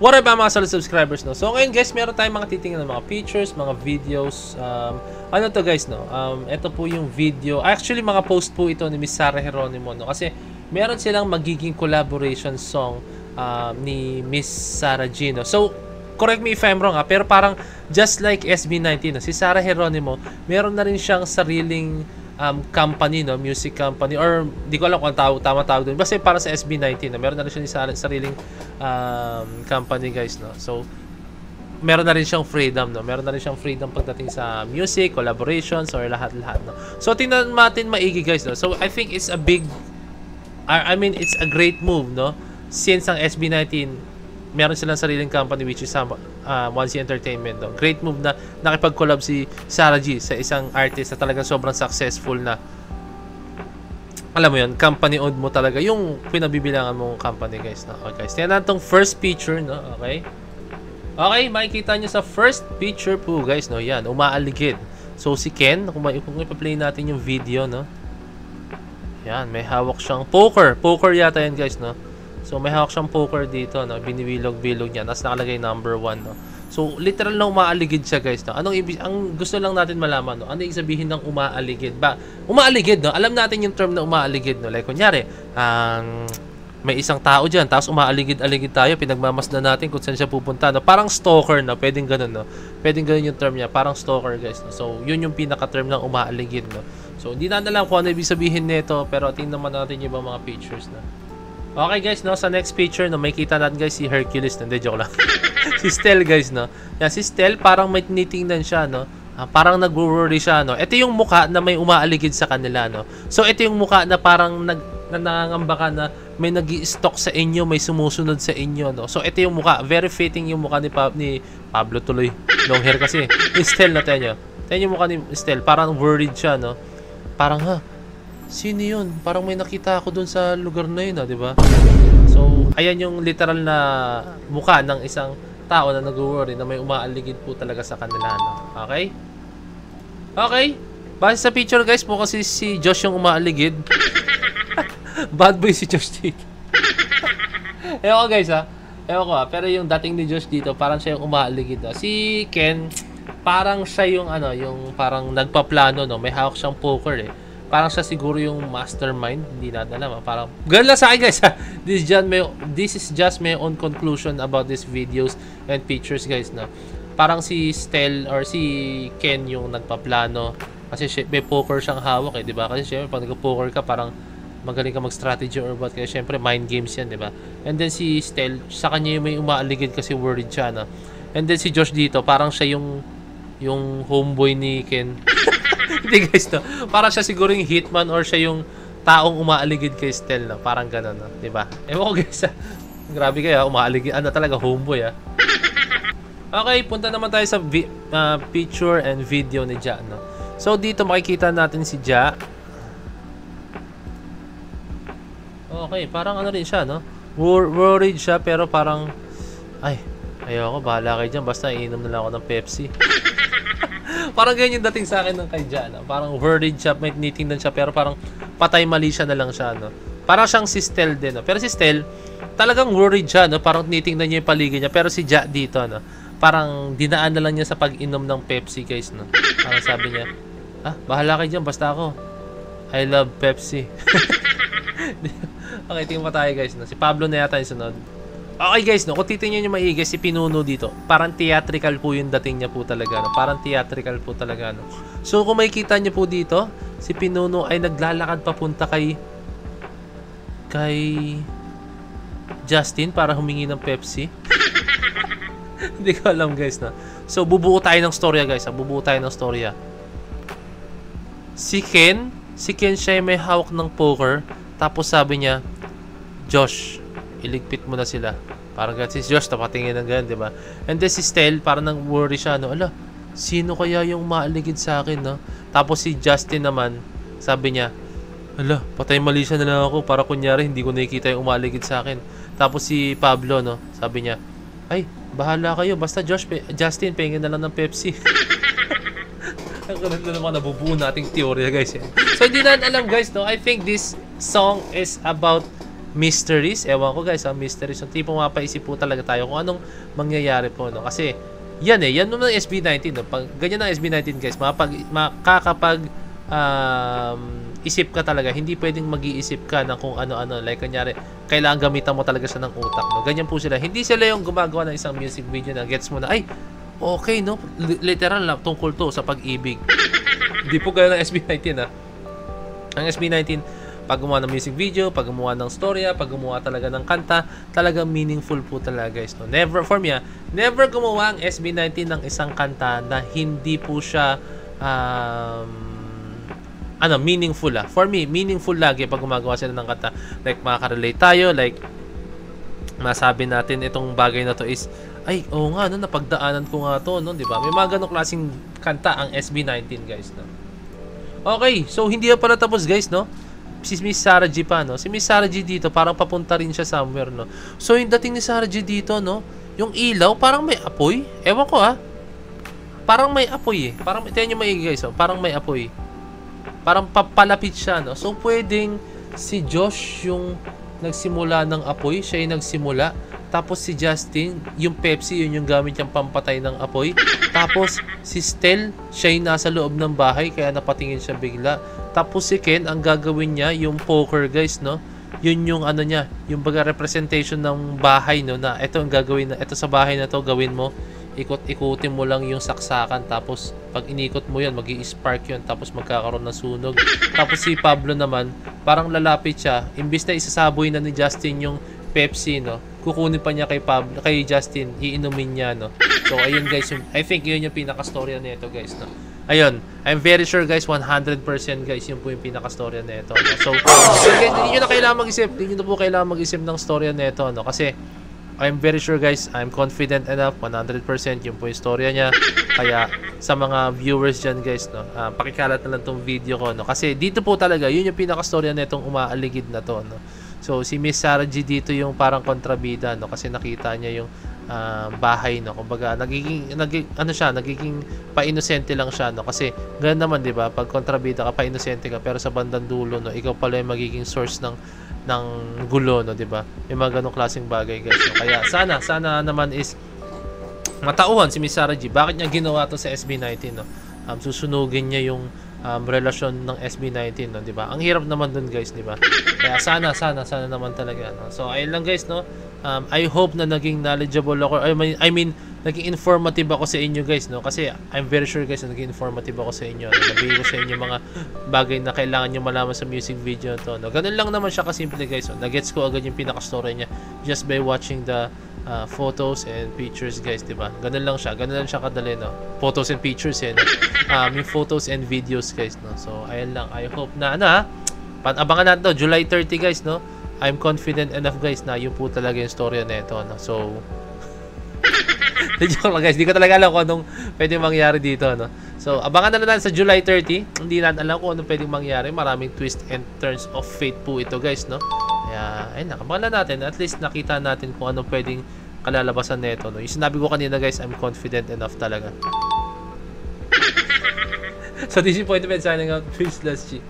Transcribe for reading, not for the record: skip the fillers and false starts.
What up mga solid subscribers, no? So ngayon guys, meron tayong mga titingnan ng mga pictures, mga videos. Ano to guys, no? Ito po yung video. Actually, mga post po ito ni Miss Sarah Geronimo, no? Kasi meron silang magiging collaboration song ni Miss Sarah G, no? So, correct me if I'm wrong, pero parang just like SB19, no? Si Sarah Geronimo, meron na rin siyang sariling company, no, music company, or di ko alam kung tama tawag doon. Basta para sa SB19, no, meron na rin siya sariling company, guys, no. So meron na rin siyang freedom, no. Meron na rin siyang freedom pagdating sa music, collaborations, or lahat-lahat, no. So tingnan natin maigi, guys, no. So I think it's a big it's a great move, no. Since ang SB19 meron silang sariling company which is 1C Entertainment, no? Great move na nakipag-collab si Sarah G sa isang artist na talagang sobrang successful na, alam mo yun, company owned mo talaga yung pinabibilangan mong company, guys, no? Okay, guys, tingnan natin tong first picture, no? Okay, makikita nyo sa first picture po, guys, no? Yan, umaaligid. So si Ken, kung ipa-play natin yung video, no? Yan, may hawak siyang poker yata yan, guys, no? So may hawak siyang poker dito, no? Binibilog-bilog niya. Tapos nakalagay number 1, no? So literal na umaaligid siya, guys, no? Ang gusto lang natin malaman, no? Ano yung sabihin ng umaaligid? Umaaligid, no? Alam natin yung term na umaaligid, no? Like kunyari, may isang tao diyan, tapos umaaligid-aligid tayo, pinagmamasdan natin kung saan siya pupunta, no? Parang stalker, no? Pwedeng ganun, no? Pwedeng ganun yung term niya, parang stalker, guys, no? So yun yung pinaka-term ng umaaligid, no? So hindi na alam kung ano ibig sabihin nito, pero tingnan naman natin yung mga pictures, no? Okay, guys, no, sa next picture, no, may kita natin, guys, si Hercules. Hindi, joke lang. Si Stel, guys, no. Yan, si Stel, parang may tinitingnan siya, no. Parang nag-worry siya, no. Ito yung mukha na may umaaligid sa kanila, no. So ito yung mukha na parang nangangamba ka na may nag-i-stalk sa inyo, may sumusunod sa inyo, no. So ito yung mukha, very fitting yung mukha ni Pablo tuloy. Long hair kasi. Ni Stel na tayo. Tayo yung mukha ni Stel, parang worried siya, no. Parang sino yun? Parang may nakita ako dun sa lugar na yun, di ba? So, ayan yung literal na mukha ng isang tao na nag-worry na may umaaligid po talaga sa kanila, no? Okay? Okay. Base sa picture, guys, po kasi si Josh yung umaaligid. Bad boy si Josh dito. Ewan ko, guys, Ewan ko, pero yung dating ni Josh dito, parang siya yung umaaligid, no? Si Ken, parang siya yung yung parang nagpaplano, no? May hawak siyang poker, Parang siya siguro yung mastermind, hindi natin alam, Parang ganun lang sa akin, guys, This is just my own conclusion about these videos and pictures, guys, no. Parang si Stel or si Ken yung nagpaplano kasi may poker siyang hawak, di ba? Kasi syempre pag nagpo-poker ka, parang magaling ka mag-strategy or what, kaya syempre mind games yan, di ba? And then si Stel, sa kanya yung may umaaligid kasi worried siya, no. And then si Josh dito, parang siya yung homeboy ni Ken. Hindi, guys, no. Parang siya siguro yung hitman or siya yung taong umaaligid kay Stel, no. Parang gano'n, no. Diba? Ewan ko, guys, Grabe kayo, umaaligid. Talaga, homeboy, Okay, punta naman tayo sa picture and video ni Ja, no. So, dito makikita natin si Ja. Okay, parang rin siya, no. Worried siya, pero parang ayoko, bahala kayo dyan. Basta iinom na lang ako ng Pepsi. Parang ganyan yung dating sa akin ng kay Ja, no? Parang worried siya, may tinitingnan siya, pero parang patay mali siya na lang siya, no? Parang siyang si Stel din, no? Pero si Stel, talagang worried siya, no? Parang tinitingnan niya yung paligid niya. Pero si Ja dito, no? Parang dinaan na lang niya sa pag-inom ng Pepsi, guys, no? Parang sabi niya, bahala kayo dyan, basta ako. I love Pepsi. Okay, tingin pa tayo, guys, no? Si Pablo na yata yung sunod. Okay, guys, no, kung titingnan nyo maigi, si Pinuno dito, parang theatrical po yung dating niya po talaga, no? Parang theatrical po talaga, no? So, kung makikita nyo po dito, si Pinuno ay naglalakad papunta kay Justin para humingi ng Pepsi. Hindi ko alam, guys, no? So, bubuo tayo ng storya, guys, bubuo tayo ng storya. Si Ken siya may hawak ng poker, tapos sabi niya, Josh, iligpit mo na sila. Parang si Josh, tapatingin ng ganyan, di ba? And then si Stel, parang nang worry siya, no? Ala, sino kaya yung maaligid sa akin, no? Tapos si Justin naman, sabi niya, ala, patay mali siya na lang ako para kunyari hindi ko nakikita yung umaligid sa akin. Tapos si Pablo, no? Sabi niya, ay, bahala kayo. Basta Justin, pengin na lang ng Pepsi. Ang ganun na naman nabubuo nating teorya, guys. So, hindi na alam, guys, no? I think this song is about mysteries. Ewan ko guys, mysteries. Yung tipong mapaisip po talaga tayo kung anong mangyayari po, no? Kasi, yan naman ng SB19, no? Pag ganyan ng SB19 guys, makakapag isip ka talaga. Hindi pwedeng mag-iisip ka ng kung ano-ano. Like, kanyari, kailangan gamitan mo talaga siya ng utak, no? Ganyan po sila. Hindi sila yung gumagawa ng isang music video na gets mo na, ay, okay, no? Literal na, tungkol to sa pag-ibig. Hindi po gaya ng SB19, ha? Ang SB19, pag gumawa ng music video, pag gumawa ng storya, pag gumawa talaga ng kanta, talagang meaningful po talaga guys, no? Never, for me, never gumawa ang SB19 ng isang kanta na hindi po siya meaningful. For me, meaningful lagi pag gumagawa sila ng kanta. Like, makaka-relate tayo, like, masabi natin itong bagay na to is, ay, oo nga, no, napagdaanan ko nga to, no, di ba? May mga ganong klaseng kanta ang SB19 guys, no? Okay, so hindi pa pala tapos guys, no? Si Miss Sarah G pa, no? Si Miss Sarah G dito, parang papunta rin siya somewhere, no? So, yung dating ni Sarah G dito, no? Yung ilaw, parang may apoy. Ewan ko, ha? Parang may apoy, eh. Parang, tingnan nyo maigi, guys, oh. Parang may apoy. Parang papalapit siya, no? So, pwedeng si Josh yung nagsimula ng apoy. Siya yung nagsimula. Tapos si Justin, yung Pepsi, yun yung gamit niyang pampatay ng apoy. Tapos si Stel, siya yung nasa loob ng bahay, kaya napatingin siya bigla. Tapos si Ken, ang gagawin niya, yung poker guys, no? Yun yung ano niya, yung baga representation ng bahay, no? Na ito ang gagawin, ito sa bahay na to, gawin mo. Ikot-ikutin mo lang yung saksakan. Tapos pag inikot mo yan, mag-i-spark yun. Tapos magkakaroon ng sunog. Tapos si Pablo naman, parang lalapit siya. Imbis na isasaboy na ni Justin yung Pepsi, no? Kukunin pa niya kay Justin, iinumin niya, no? So, ayun guys, I think yun yung pinaka-storya nito guys, no? Ayun, I'm very sure guys, 100% guys, yun po yung pinaka-storya nito, no? So guys, hindi nyo na kailangan mag-isip, hindi nyo na po kailangan mag-isip ng storya nito, no? Kasi, I'm very sure guys, I'm confident enough, 100% yun po yung storya niya. Kaya, sa mga viewers dyan guys, no? Pakikalat na lang tong video ko, no? Kasi, dito po talaga, yun yung pinaka-storya nitong umaaligid na to, no? So, si Miss Sarah G dito yung parang kontrabida, no? Kasi nakita niya yung bahay, no? Kumbaga, nagiging pa-inosente lang siya, no? Kasi, ganoon naman, di ba? Pag kontrabida ka, pa-inosente ka, pero sa bandang dulo, no? Ikaw pala yung magiging source ng gulo, no? Di ba? May mga ganong klaseng bagay, guys, no? Kaya, sana naman is matauhan si Miss Sarah G. Bakit niya ginawa to sa SB19, no? Susunugin niya yung relasyon ng SB19, no, di ba? Ang hirap naman dun, guys, di ba? Kaya sana naman talaga, no? So, ayun lang, guys, no? I hope na naging knowledgeable ako. I mean, naging informative ako sa inyo, guys, no? Kasi I'm very sure, guys, na naging informative ako sa inyo. Nabigay ko sa inyo mga bagay na kailangan nyo malaman sa music video to, no? Ganun lang naman siya kasimple, guys, no? Nagets ko agad yung pinaka-story niya just by watching the photos and pictures, guys, diba? Ganun lang siya kadali, no? Photos and pictures, no? Yung photos and videos, guys, no? So, ayun lang. I hope na, abangan natin to, July 30, guys, no? I'm confident enough, guys, na yun po talaga yung story na ito, no? So, joke lang, guys. Di ko talaga alam kung anong pwedeng mangyari dito, no? So, abangan na natin sa July 30. Hindi natin alam kung anong pwedeng mangyari. Maraming twist and turns of fate po ito, guys, no? Kaya, ayun, abangan na natin. At least nakita natin kung anong pwedeng kalalabasan nito, no? Yung sinabi ko kanina, guys, I'm confident enough talaga. So, this is Point of Signing out. Peace, last G.